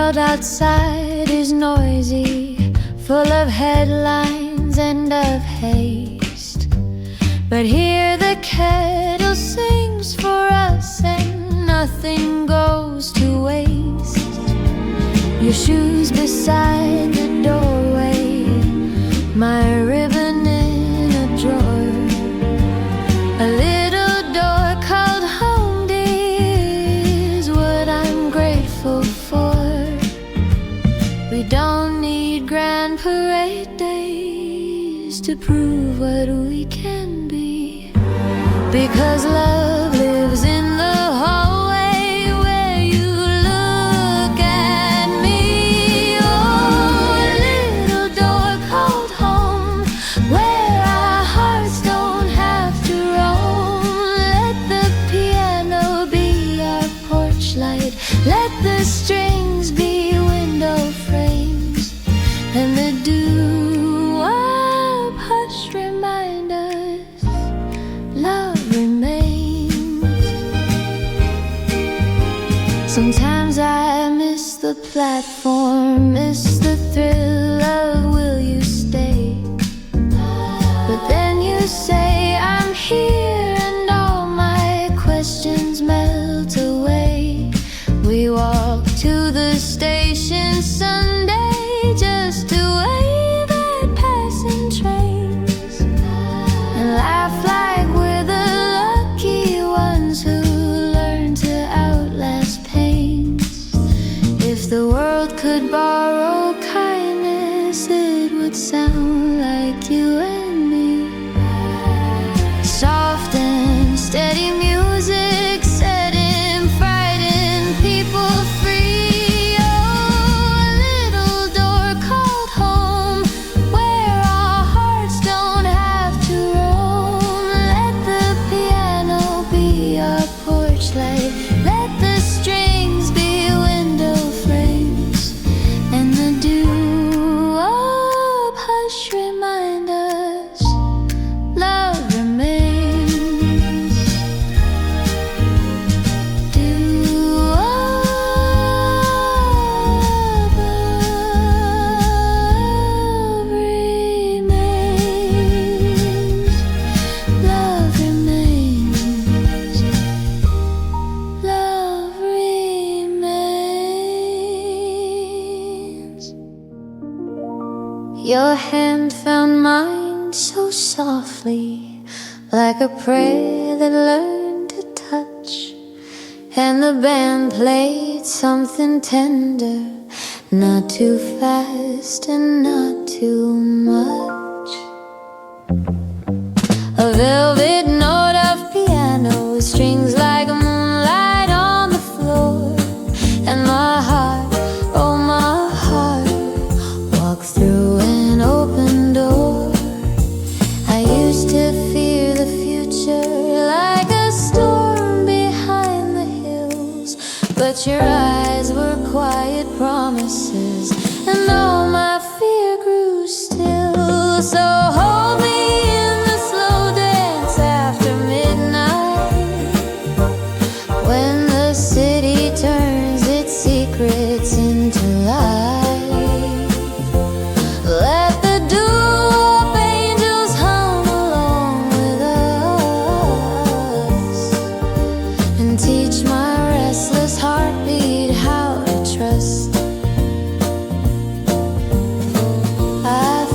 world outside is noisy, full of headlines and of haste. But here the kettle sings for us and nothing goes to waste. Your shoes beside the doorway, my ribbon in a drawer, a little door called home, dear, is what I'm grateful for. We don't need grand parade days to prove what we can be, because love lives in the hallway where you look at me. Oh, a little door called home, where our hearts don't have to roam. Let the piano be our porch light, let the strings be window frames, and the doo-wop hush remind us love remains. Sometimes I miss the platform, miss the thrill of will you stay. But then you say I'm here and all my questions melt away. We walk to the station Sunday just to wave at passing trains and laugh like we're the lucky ones who learn to outlast pains. If the world could borrow kindness, it would sound like you and me. Soft and steady music, setting frightened people free. Oh, a little door called home, where our hearts don't have to roam. Let the piano be our porch light, let the strings be window frames, and the doo-wop hush remind us love remains. Doo-wop, love remains. Love remains. Love remains. Your hand found mine so softly, like a prayer that learned to touch. And the band played something tender, not too fast and not too much. A velvet note of piano with strings like moonlight on the floor. And my heart, oh my heart, walked through an open door. I used to fear the future like a storm behind the hills, but your eyes were quiet promises, and all my fear grew still. So hold me in the slow dance after midnight, when the city turns its secrets into light. Let the doo-wop angels hum along with us, and teach my restless heartbeat how to trust. I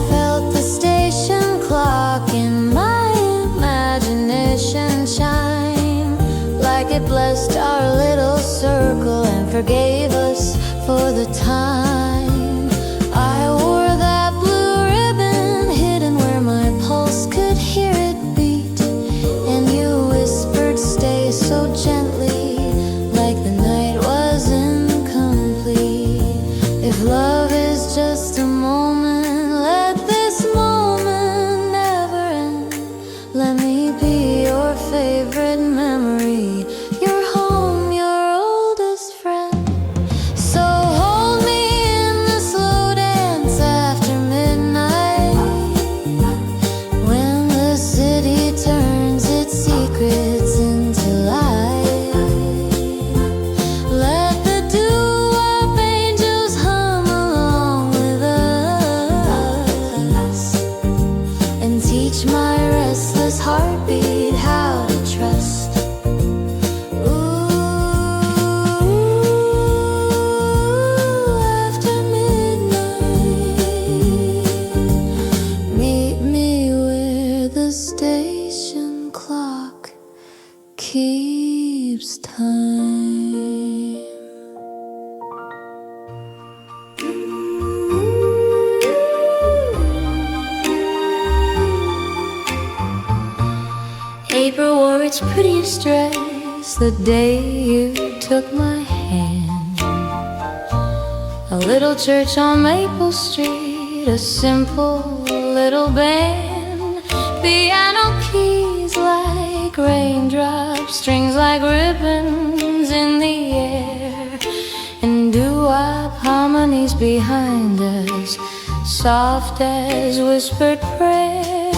felt the station clock in my imagination chime, like it blessed our little circle and forgave us for the time. I wore that blue ribbon hidden where my pulse could hear it beat, and you whispered stay so gently, like the night was incomplete. If love is just a moment, let this moment never end. Let me be your favorite memory, your home, your oldest friend. So hold me paper wore its prettiest dress the day you took my hand. A little church on Maple Street, a simple little band, piano keys like raindrops, strings like ribbons in the air, and doo-wop harmonies behind us, soft as whispered prayer.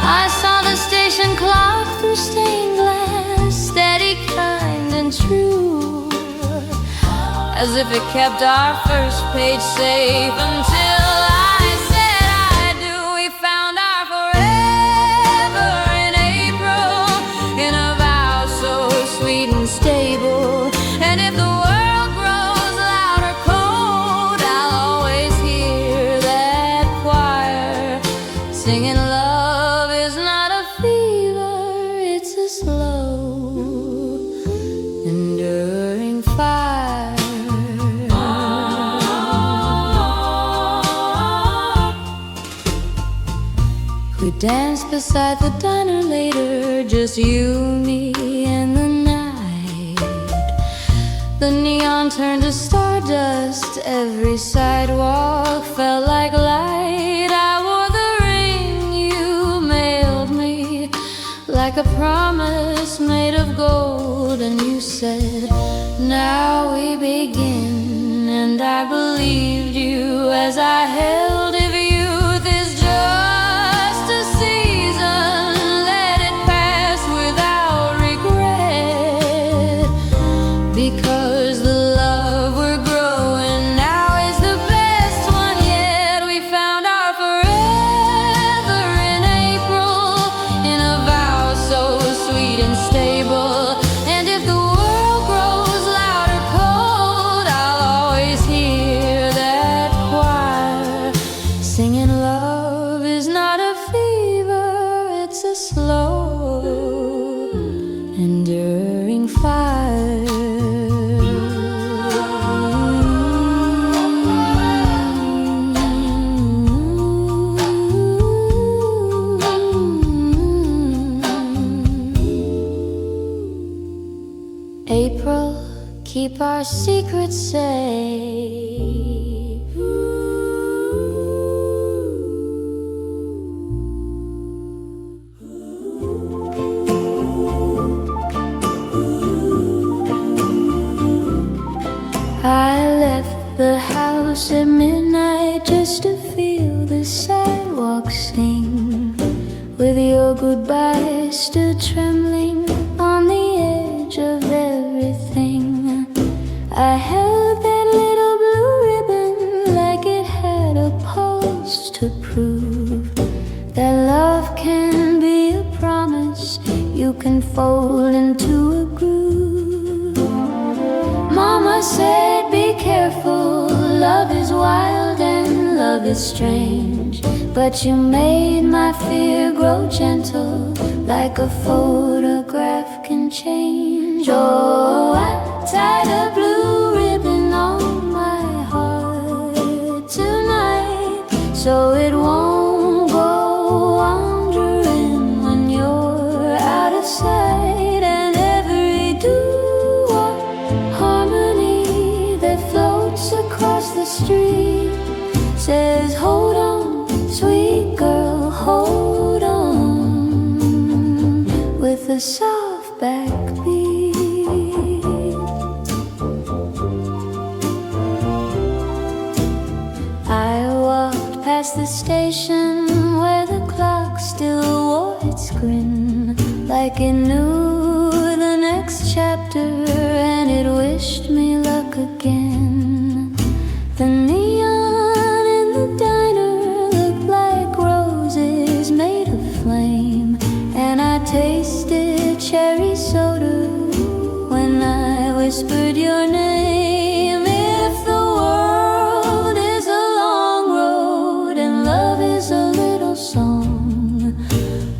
I saw the station clock through stained glass, steady, kind, and true, as if it kept our first page safe until I said I do. We found our forever in April, in a vow so sweet and stable. And if the world grows loud or cold, I'll always hear that choir singing love is not a fever, it's a slow, enduring fire. We danced beside the diner later, just you, me, and the night. The neon turned to stardust, every sidewalk felt like light. I wore the ring you mailed me, like a promise made of gold, and you said, now we begin. And I believed you as I held, if youth is just a season, let it pass without regret, because the love we're growing now is the best one yet. We found our forever in April, in a vow so sweet and stable. And if the world grows loud or cold, I'll always hear that choir singing love is not a fever, it's a slow, enduring fire. April, keep our secrets safe. I left the house at midnight just to feel the sidewalk sing, with your goodbye still trembling on the edge of everything. I held that little blue ribbon like it had a pulse to prove that love can be a promise you can fold into a groove. Mama said, be careful, love is wild and love is strange, but you made my fear grow gentle, like a photograph can change. Oh, I tied a blue ribbon on my heart tonight, so it won't go wandering when you're out of sight. And every doo-wop harmony that floats across the street says, hold on, sweet girl, hold on, with a soft backbeat. I walked past the station where the clock still wore its grin, like it knew the next chapter and it wished me luck again. The neon in the diner looked like roses made of flame, and I tasted cherry soda when I whispered your name. If the world is a long road and love is a little song,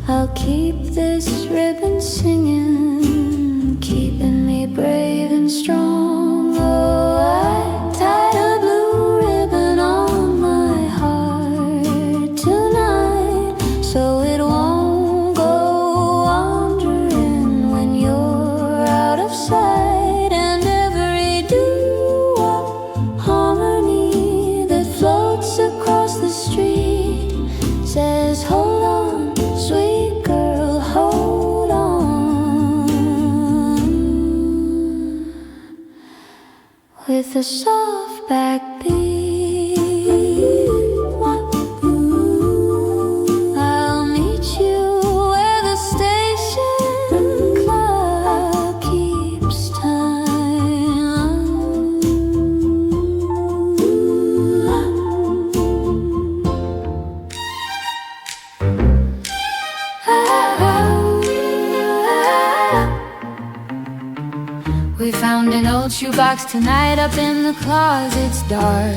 I'll keep this ribbon singing, keeping me brave and strong. Oh, I tied a blue ribbon on my heart tonight, so it won't go on with a soft backbeat. I'll meet you where the station clock keeps time. We found an old shoebox tonight up in the closet's dark,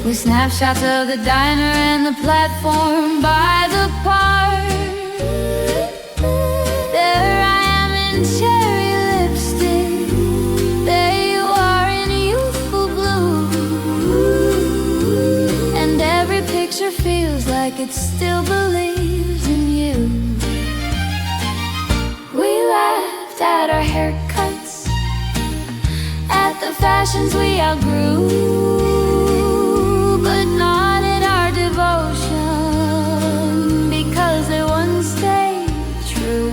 with snapshots of the diner and the platform by the park. There I am in cherry lipstick, there you are in youthful blue, and every picture feels like it still believes in you. We laughed at our haircuts, at the fashions we outgrew, but not in our devotion, because they once stayed true.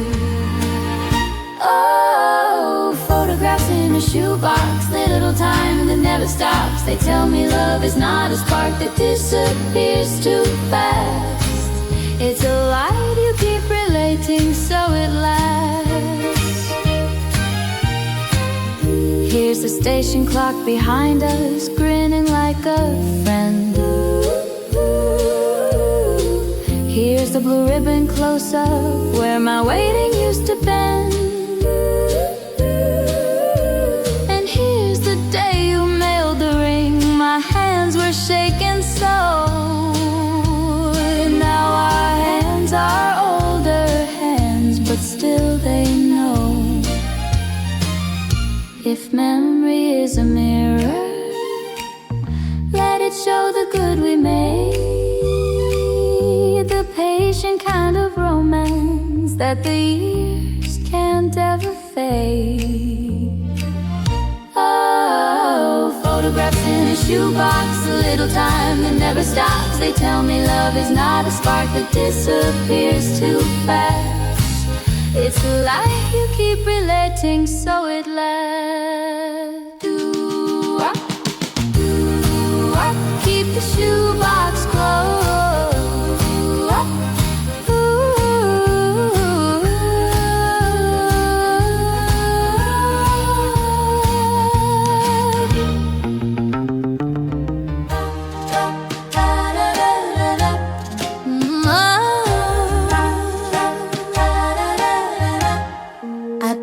Oh, photographs in a shoebox, little time that never stops. They tell me love is not a spark that disappears too fast. It's a light you keep relating so it lasts. Here's the station clock behind us, grinning like a friend. Here's the blue ribbon close up, where my waiting used to bend. And here's the day you mailed the ring, my hands were shaking so. And now our hands are older hands, but still they know. If memory is a mirror, let it show the good we made, the patient kind of romance that the years can't ever fade. Oh, photographs in a shoebox, a little time that never stops. They tell me love is not a spark that disappears too fast. It's a lie you keep relating so it lasts. Keep the shoebox closed.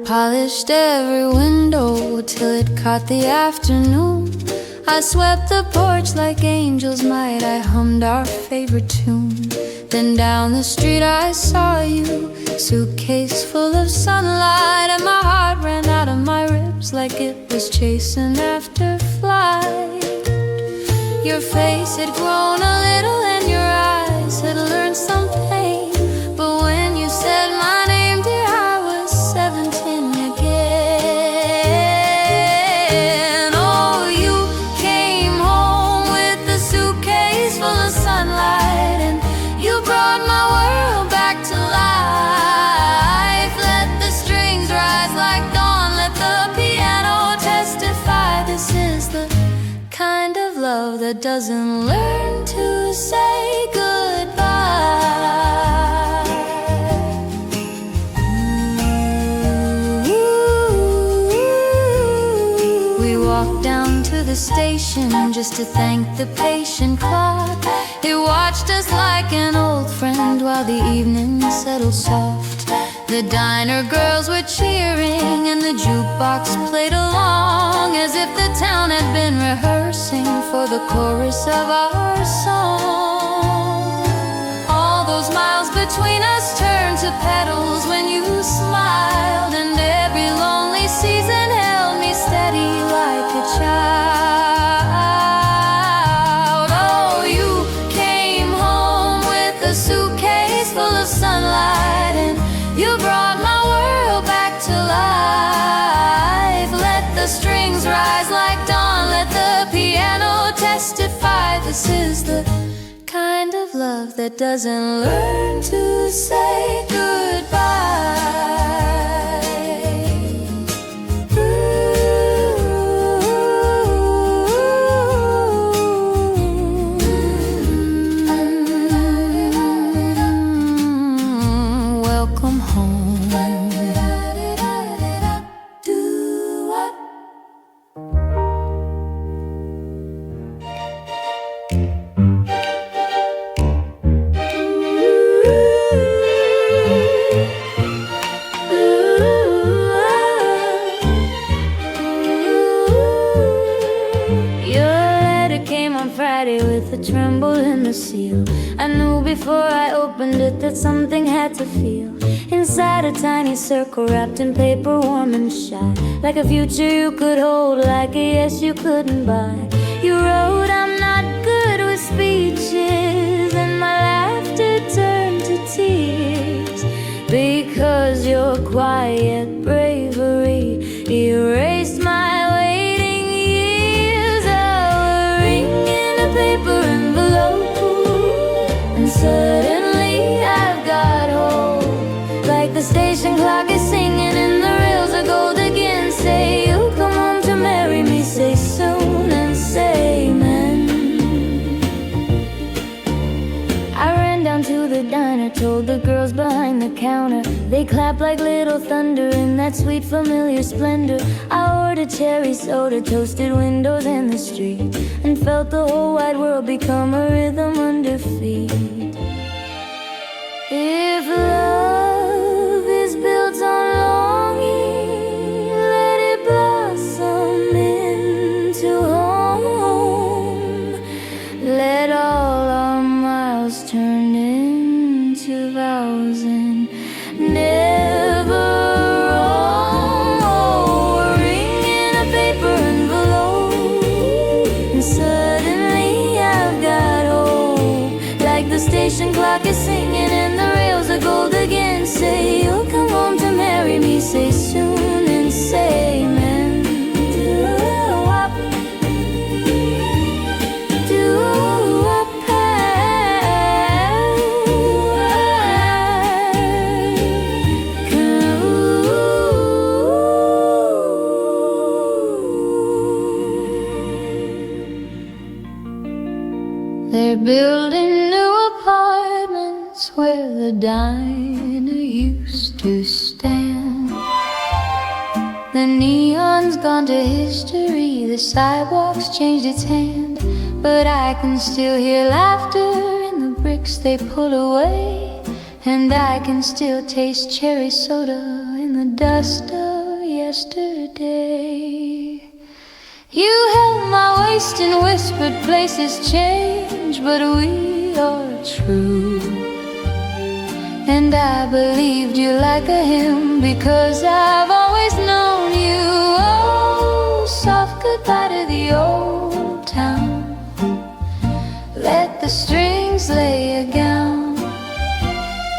Polished every window till it caught the afternoon. I swept the porch like angels might. I hummed our favorite tune. Then down the street I saw you, suitcase full of sunlight, and my heart ran out of my ribs like it was chasing after flight. Your face had grown a little and your eyes had learned some pain, but when you said my name, dear, I was 17 again. Oh, you came home with a suitcase full of sunlight, and you brought my world back to life. Let the strings rise like dawn, let the piano testify. This is the kind of love that doesn't learn to say goodbye. We walked down to the station just to thank the patient clock. It watched us like an old friend while the evening settled soft. The diner girls were cheering and the jukebox played along, as if the town had been rehearsing for the chorus of our song. All those miles between us turned to petals when you smiled, and every lonely season held me steady like a child. Oh, you came home with a suitcase full of sunlight, and you brought my world back to life. Let the strings rise like dawn, let the piano testify. This is the kind of love that doesn't learn to say goodbye. body with a tremble in the seal. I knew before I opened it that something had to feel inside a tiny circle wrapped in paper, warm and shy, like a future you could hold, like a yes you couldn't buy. You wrote, I'm not good with speeches, and my laughter turned to tears, because your quiet bravery erased my waiting years. I would ring in a paper envelope, and suddenly I've got hope, like the station clock is singing and the rails are gold again. Say you'll come home to marry me, say soon and say amen. I ran down to the diner, told the girls behind the counter. They clapped like little thunder in that sweet familiar splendor. I ordered cherry soda, toasted windows in the street, and felt the whole wide world become a rhythm under feet. If love is built on longing, let it blossom into home. Let all our miles turn into vows and never wrong. Oh, ring in a paper envelope, and suddenly I've got hope, like the station clock is singing and the rails are gold again. Say you'll come home to marry me, say soon and say amen. Do-wop, do-wop, they're building new apartments where the diner used to stand. The neon's gone to history, the sidewalk's changed its hand, but I can still hear laughter in the bricks they pull away, and I can still taste cherry soda in the dust of yesterday. You held my waist and whispered places change, but we are true. And I believed you like a hymn, because I've always known you. Oh, soft goodbye to the old town. Let the strings lay a gown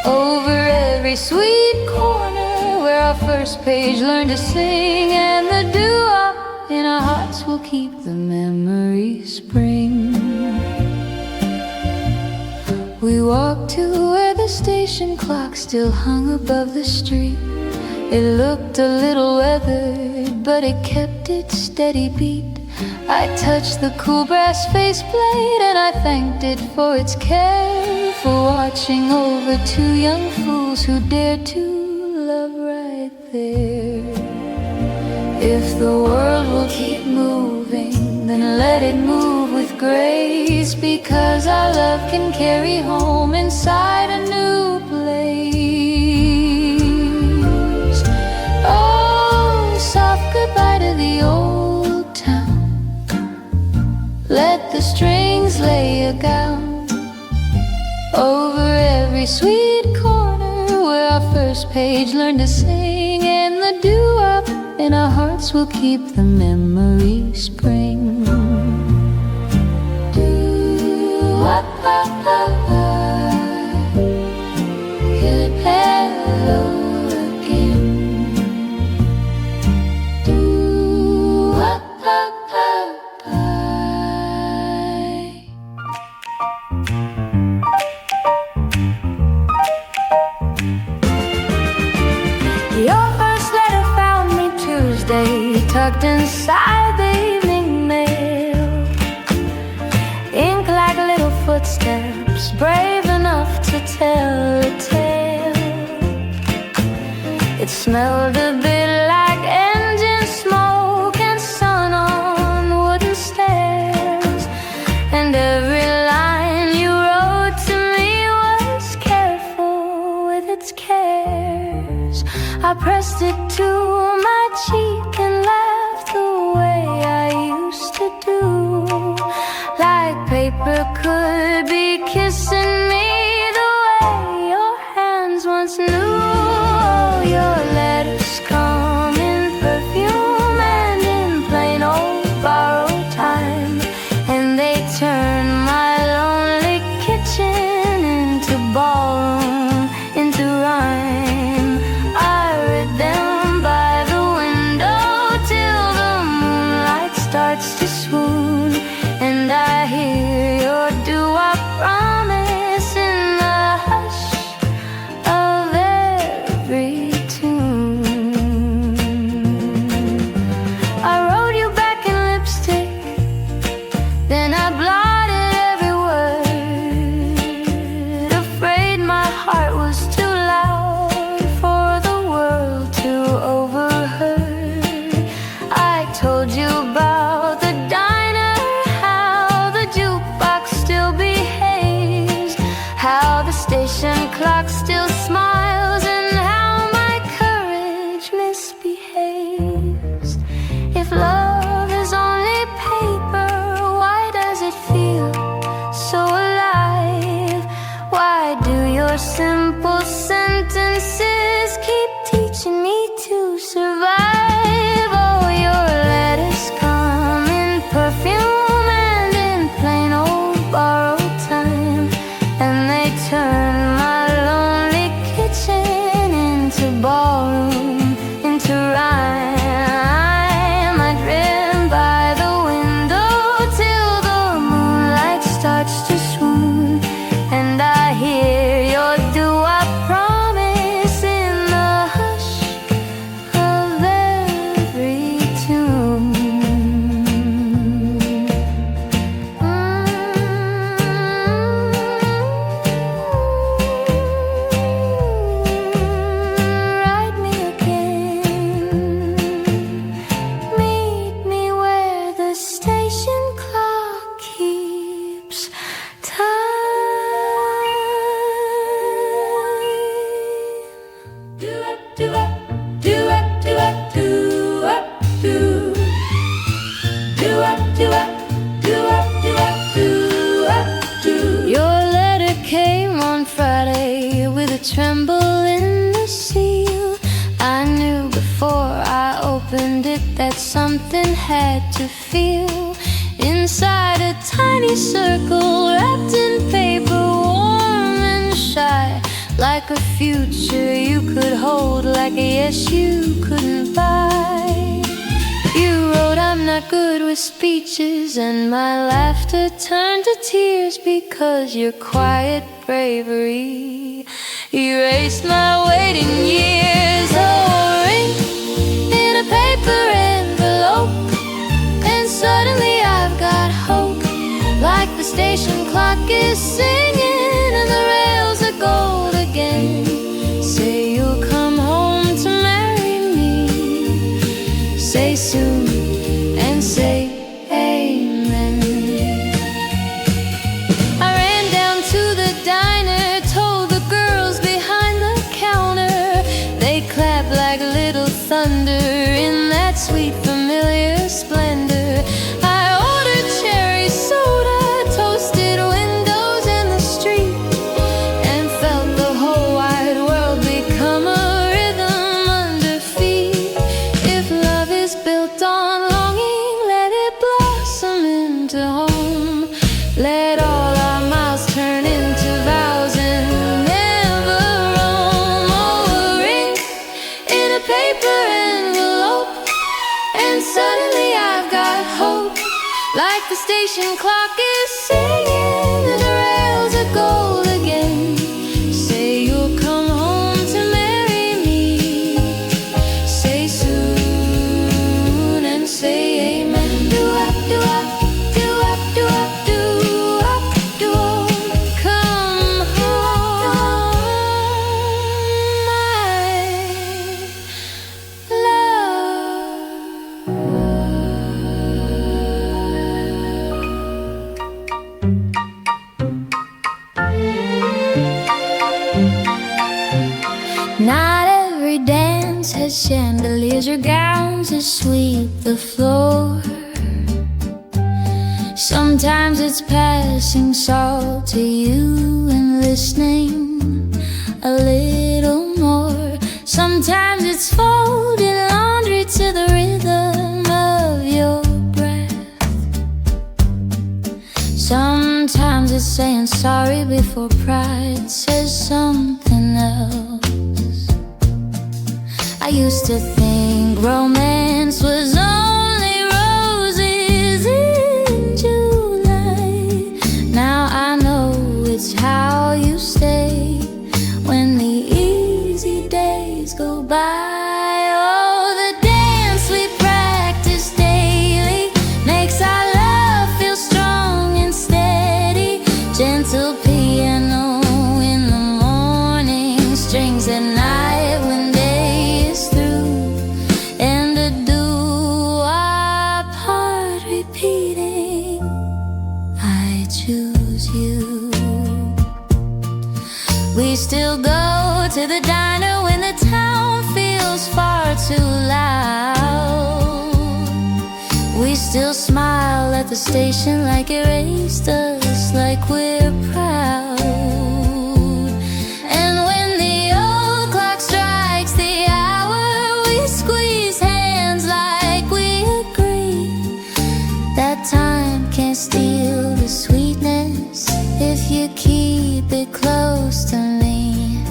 over every sweet corner where our first page learned to sing, and the doo-wop in our hearts will keep the memories spring. We walked to where the station clock still hung above the street. It looked a little weathered, but it kept its steady beat. I touched the cool brass faceplate, and I thanked it for its care, for watching over two young fools who dared to love right there. If the world will keep moving, then let it move with grace, because our love can carry home inside a new place. Oh, soft goodbye to the old town. Let the strings lay a gown over every sweet corner where our first page learned to sing, and the doo-wop in our hearts will keep the memory spring. Do-wop-pa-pa-pa, good hello again. Do-wop-pa-pa-pa. Your first letter found me Tuesday, tucked inside the evening mail. Ink like little footsteps, brave enough to tell a tale. It smelled a bit like engine smoke and sun on wooden stairs, and every line you wrote to me was careful with its cares. I pressed it to my cheek and laughed the way I used to do, like paper If love is only paper, why does it feel so alive? Why do your simple sentences keep teaching me to survive? Oh, your letters come in perfume and in plain old borrowed time, and they turn my lonely kitchen into ballroom, into rhyme. I dream by the window till the moonlight starts to swoon, and I hear your doo-wop promise in the hush of every tune. Write me again. Meet me where the station clock keeps time. Do-up, do-up, do-up, do-up, do-up, do. Do-up, do-up, do-up, do-up, do-up, do. Your letter came on Friday with a tremble in the seal. I knew before I opened it that something had to feel. Inside a tiny circle wrapped in paper, warm and shy, like a future you could hold, like a yes you couldn't buy. You wrote, I'm not good with speeches, and my laughter turned to tears because your quiet bravery erased my waiting years. Oh, ring in a paper envelope, and suddenly I've got hope, like the station clock is singing and the rails are gold again. Say you'll come home to marry me, say soon, and say amen. I ran down to the diner, told the girls behind the counter. They clapped like little thunder in that sweet familiar splendor. I ordered cherry soda, toasted windows in the street, and felt the whole wide world become a rhythm under feet. If love is built on longing, let it blossom into home. Let all our miles turn into vows and never roam. Oh, a ring in a paper envelope, and suddenly I've got hope, like the station clock is singing and the rails are gold again. Say you'll come home to marry me, say soon, and say amen. Do-up, do-up, do-up, do-up, do-up, do-up. Come home, my Not every dance has chandeliers or gowns to sweep the floor. Sometimes it's passing salt to you and listening a little more. Sometimes it's folding laundry to the rhythm of your breath. Sometimes it's saying sorry before pride says something else. I used to think romance was only roses in July. Now I know it's how you stay when the easy days go by. Oh, the dance we practice daily makes our love feel strong and steady. Gentle piano in the morning, strings at night when day is through, and a doo-wop heart repeating, I choose you. We still go to the diner when the town feels far too loud. still smile at the station like it raised us, like we're proud. And when the old clock strikes the hour, we squeeze hands like we agree that time can't steal the sweetness if you keep it close to me.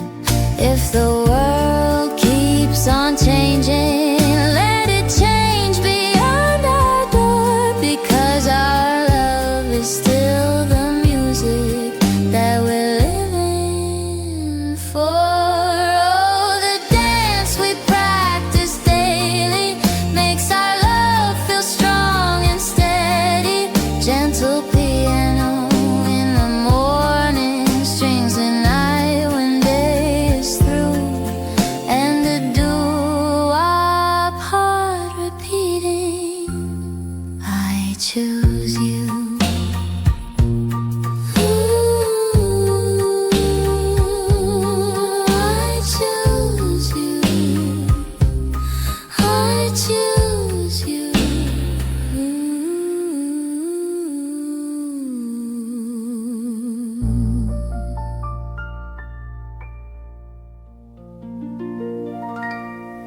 If the world keeps on changing, let it change beyond our door, because our love is still the music that we're living for. Oh, the dance we practice daily makes our love feel strong and steady. Gentle piano in the morning, strings the night when day is through, and the doo-wop heart repeating, I choose you. I choose you. I choose you.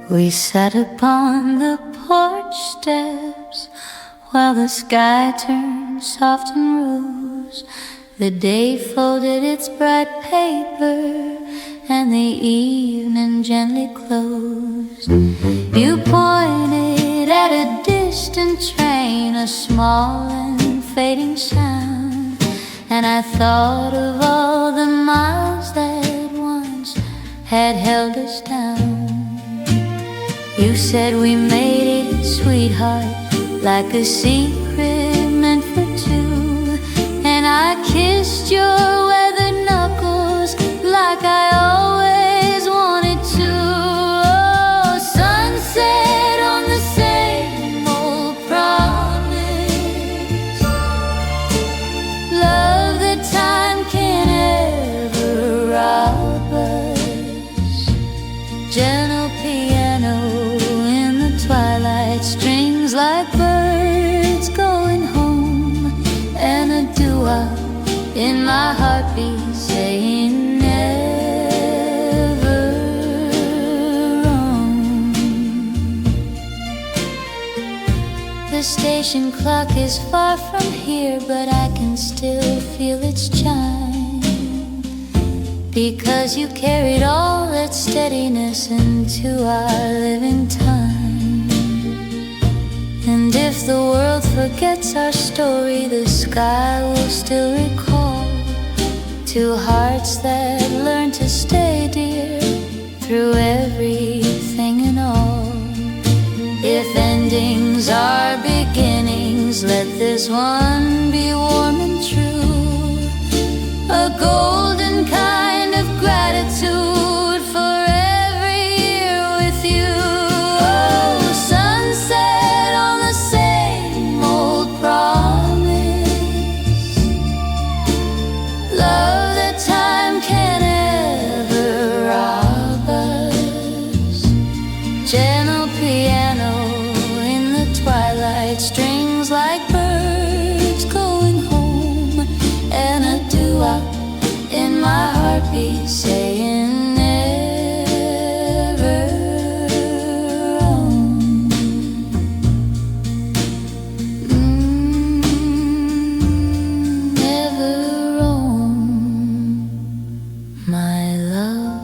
We sat upon the porch steps while the sky turned soft and rose. The day folded its bright paper and the evening gently closed. You pointed at a distant train, a small and fading sound, and I thought of all the miles that once had held us down. You said we made it, sweetheart, like a secret meant for two, and I kissed your weathered knuckles like I always wanted to. Oh, sunset on the same old promise, love that time can't ever rob us. Gentle piano in the twilight, strings like birds going home, and a doo-wop in my heartbeat saying never wrong. The station clock is far from here, but I can still feel its chime, because you carried all that steadiness into our living time. And if the world forgets our story, the sky will still recall two hearts that learn to stay dear through everything and all. If endings are beginnings, let this one be warm and true, a golden kind of gratitude for every year with you. Oh, sunset on the same old promise, love that time can't ever rob us. Gentle piano in the twilight, strings like birds going home, and a doo-wop in my heartbeat saying never wrong. Never wrong, my love.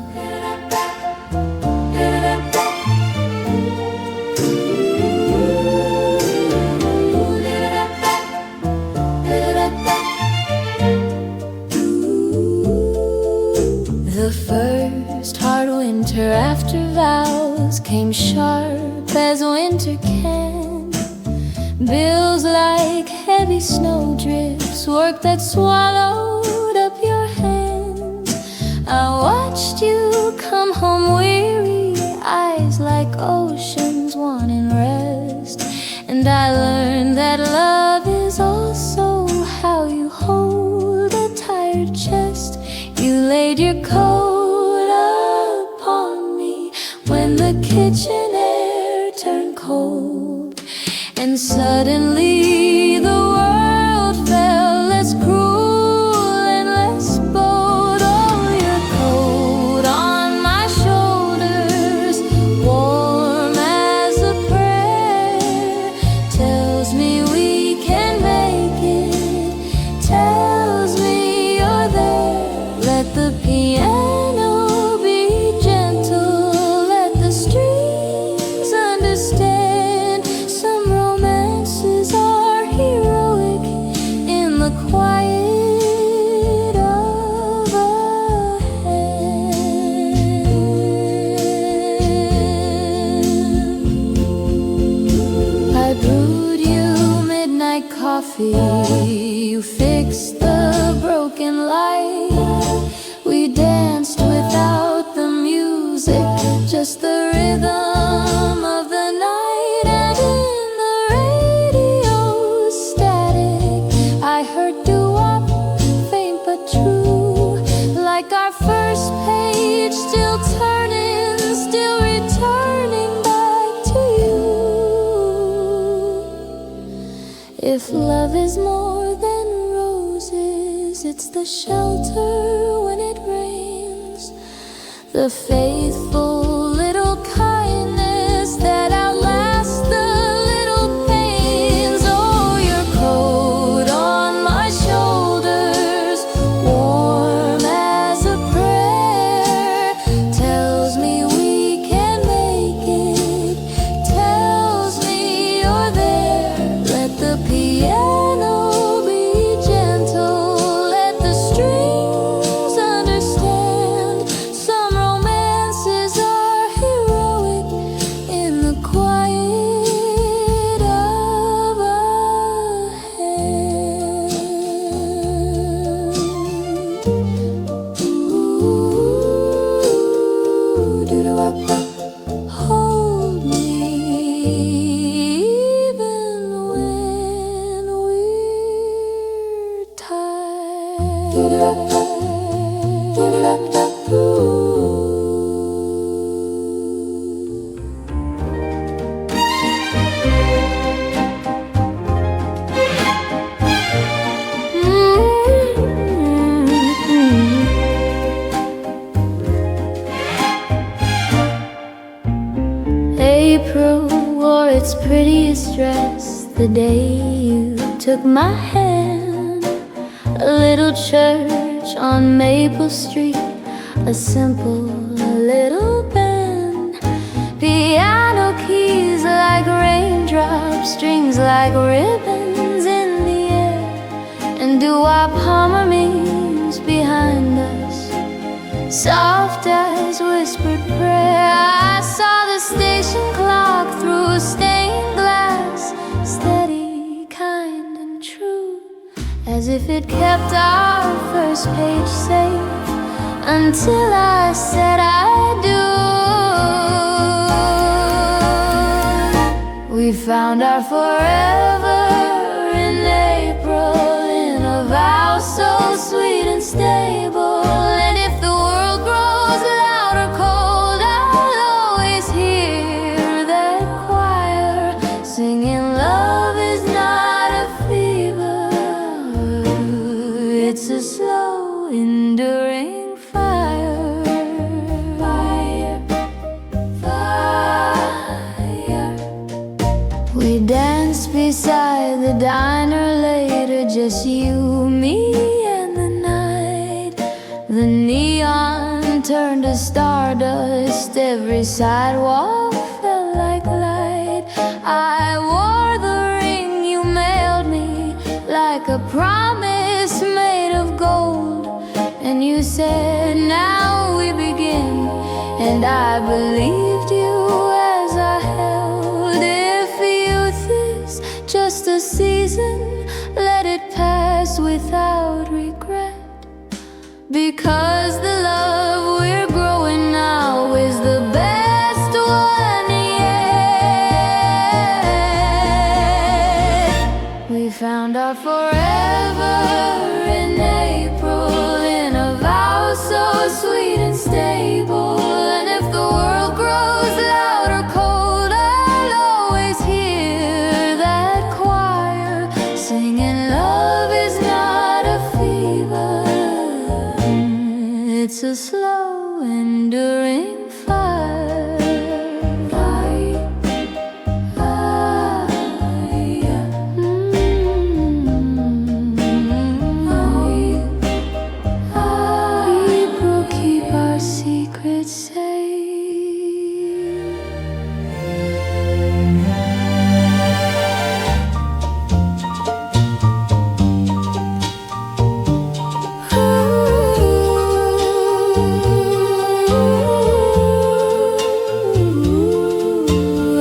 The first hard winter after vows came sharp as winter can. Bills like heavy snowdrifts, work that swallowed up your hands. I watched you come home weary, eyes like oceans wanting rest. And I learned that love is also how you hold a tired chest. You laid your coat upon me when the kitchen air turned cold, and And suddenly the world felt less cruel and less bold. Oh, your coat on my shoulders, warm as a prayer, tells me we can make it, tells me you're there. Let the piano be gentle, let the strings understand. Some romances are heroic in the quiet of a hand. I brewed you midnight coffee, you fixed the broken light. We danced without the music, just the rhythm of the night. And in the radio static, I heard doo-wop, faint but true, like our first page, still turning, still returning back to you. If love is more than roses, it's the shelter when it rains, the faithful little kindness that outlasts the little pains. Oh, your coat on my shoulders, warm as a prayer, tells me we can make it, tells me you're there. Let the piano be gentle, let the strings understand. Some romances are heroic in the quiet of a hand. Ooh, doo-doo-wop-wop. Hold me even when we're tired. Doo-doo-wop-wop, doo-doo-wop-wop, ooh. April wore its prettiest dress the day you took my hand. A little church on Maple Street, a simple little band. Piano keys like raindrops, strings like ribbons in the air, and doo-wop harmonies behind us, soft as whispered prayer. I saw the station clock through stained glass, steady, kind and true, as if it kept our first page safe until I said I do. We found our forever in April, in a vow so sweet and stable. And if the world grows loud or cold, I'll always hear that choir singing, love is not a fever, it's a slow, enduring fire. Fire, fire. We danced beside the diner later, just you, me, and the night. The neon turned to stardust, every sidewalk felt like light. I wore the ring you mailed me, like a promise made of gold. And you said, now we begin, and I believed you as I held. If youth is just a season, let it pass without regret, because the love we're growing now is the best one yet. We found our forever in April, in a vow so sweet and stable. And if the world grows loud or cold, I'll always hear that It's a slow, enduring fire. People keep our secrets safe.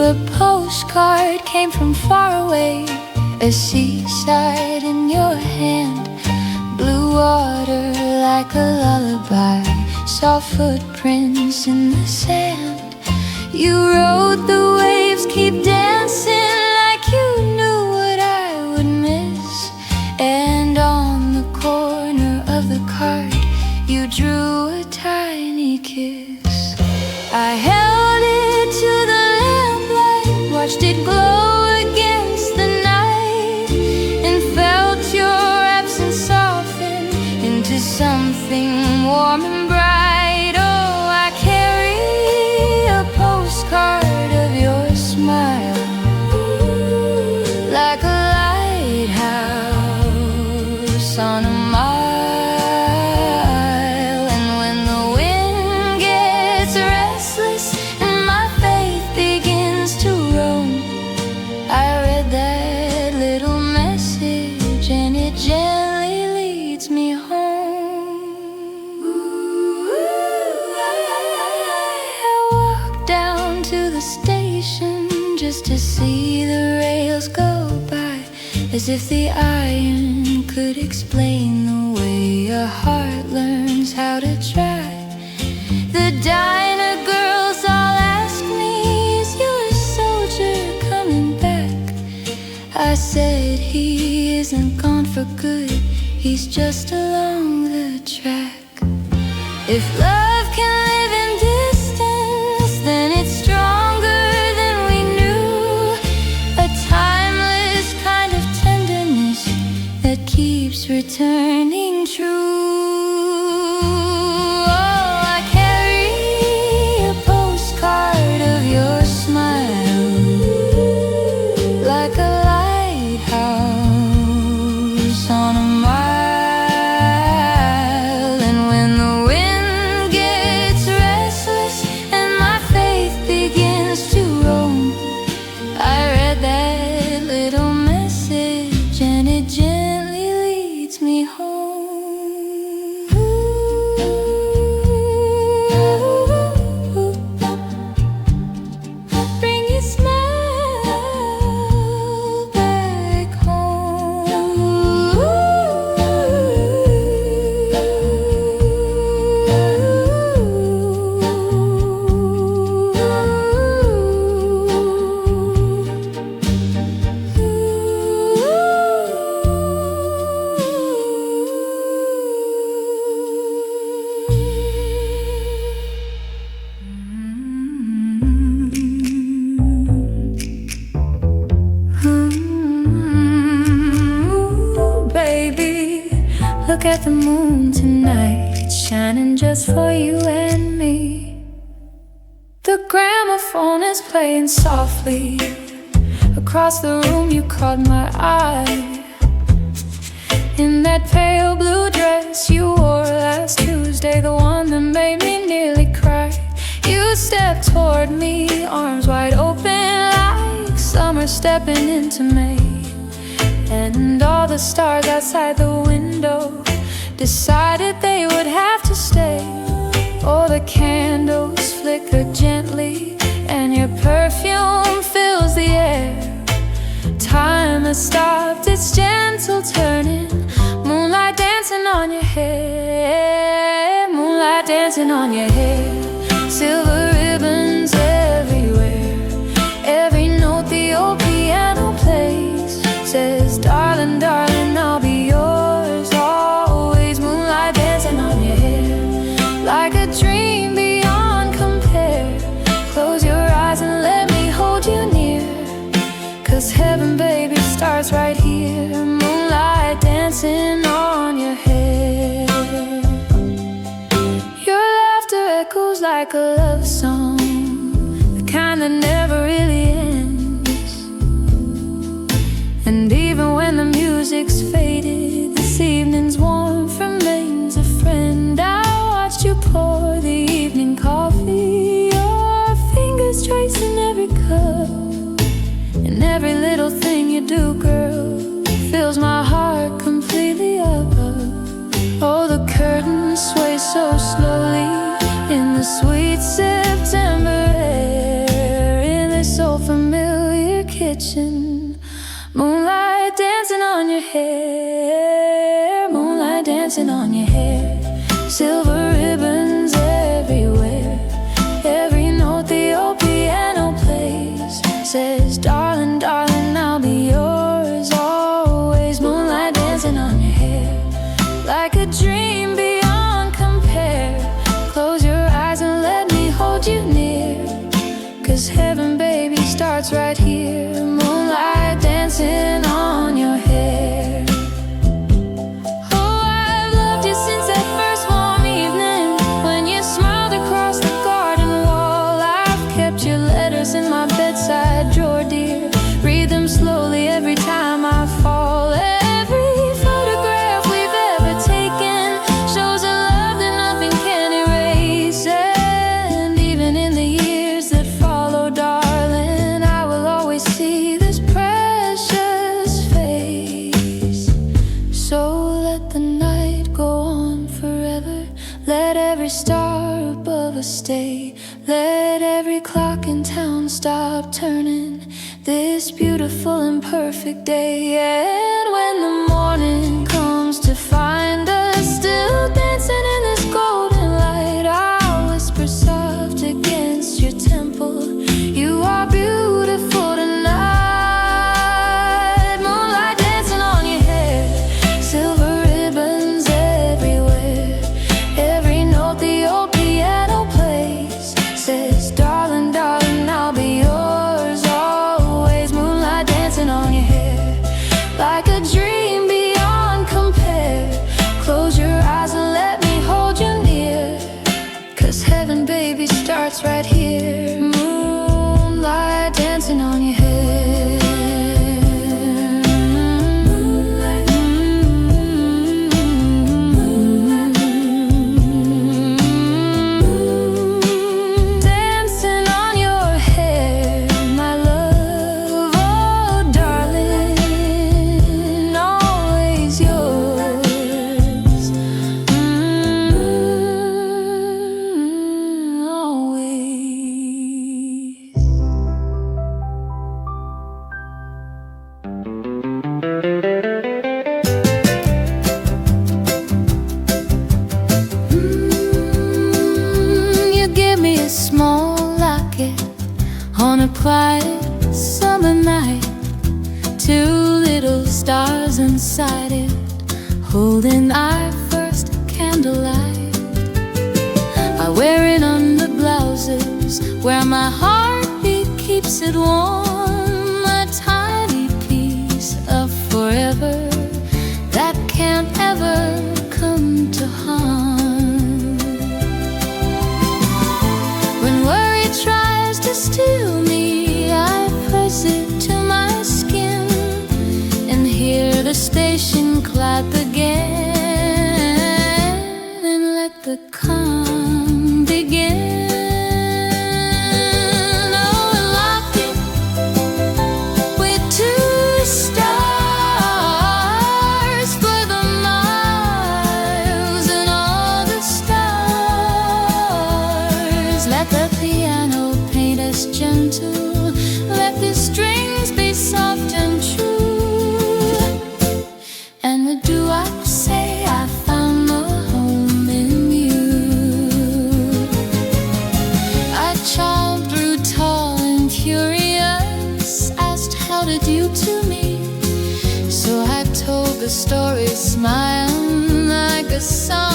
A postcard came from far away, a seaside in your hand, blue water like a lullaby, soft footprints in the sand. You rode the waves, keep dancing like you knew what I would miss. And on the corner of the card you drew a tiny kiss. I held it to the lamplight, watched it glow against the night, and felt your absence soften into something warm and bright. Oh, I carry a postcard of your smile, like a lighthouse on a mile. And when the wind gets restless and my faith begins to roam, I read that little message and it gently leads me home. I walked down to the station just to see the rails go by, as if the iron could explain the way a heart learns how to try. The diner girls all ask me, is your soldier coming back? I said he isn't gone for good, he's just along the track. If love can live in distance, then it's stronger than we knew, a timeless kind of tenderness that keeps returning true. Oh, I carry a postcard of your smile, like a lighthouse on a mile. And when the wind gets restless and my faith begins to roam, I read that little message and it gently leads me home. Bring your smile back Baby, look at the moon tonight, it's shining just for you and me. The gramophone is playing softly. Across the room you caught my eye, in that pale blue dress you wore last Tuesday, the one that made me nearly cry. You stepped toward me, arms wide open like summer stepping into May. And all the stars outside the window decided they would have to stay. Oh, the candles flicker gently and your perfume fills the air. Time has stopped its gentle turning, moonlight dancing on your hair, moonlight dancing on your hair. Silver ribbons everywhere, every note the old piano plays says, darling, darling, I'll be yours always. Moonlight dancing on your hair, like a dream beyond compare. Close your eyes and let me hold you near, 'cause heaven, baby, starts right here. Moonlight dancing on your hair. And even when the music's faded, this evening's warmth remains a friend. I watched you pour the evening coffee, your fingers tracing every cup, and every little thing you do, girl, fills my heart completely up. Oh, the curtains sway so slowly in the sweet September air, in this old familiar kitchen. Moonlight dancing on your hair, moonlight dancing on your hair. Silver ribbons everywhere. Every note the old piano plays says, darling, darling, I'll be yours always. Moonlight dancing on your hair, like a dream beyond compare. Close your eyes and let me hold you near, 'cause heaven, baby, starts right here. Moonlight dancing on your hair. Oh, I've loved you since that first warm evening when you smiled across the garden wall. I've kept your letters in my bedside drawer, dear. Read them slowly every time I fall. Every photograph we've ever taken shows a love that nothing can erase. And even in the years that follow, darling, I will always see this precious face. So let the night go on forever. Let every star above us stay. Let every clock in town stop turning this beautiful and perfect day. And when the morning comes to find us still dancing in this golden light, I'll whisper soft against your temple, you are beautiful tonight. Moonlight dancing on your hair, silver ribbons everywhere. Every note the old piano plays says, darling, darling, I'll be yours always. Moonlight dancing on your hair, like a dream beyond compare. Close your eyes and let me hold you near, 'cause heaven, baby, starts right here. Moonlight dancing on your hair. Dancing on your hair, my love, oh darling, always yours. Always. You give me a small locket on a quiet summer night, two little stars inside it, holding our first candlelight. I wear it under blouses where my heartbeat keeps it warm, a tiny piece of forever that can't ever come to harm. When worry tries to steal me, I press it to my skin and hear the station clap again, and let the calm begin. Oh, lock it with two stars for the miles and all the stars. Let the piano paint us gentle. Let the strings be soft and true. And what do I say? I found a home in you. I charmed through tall and curious, asked how did you to me? So I told the story, smiling like a song.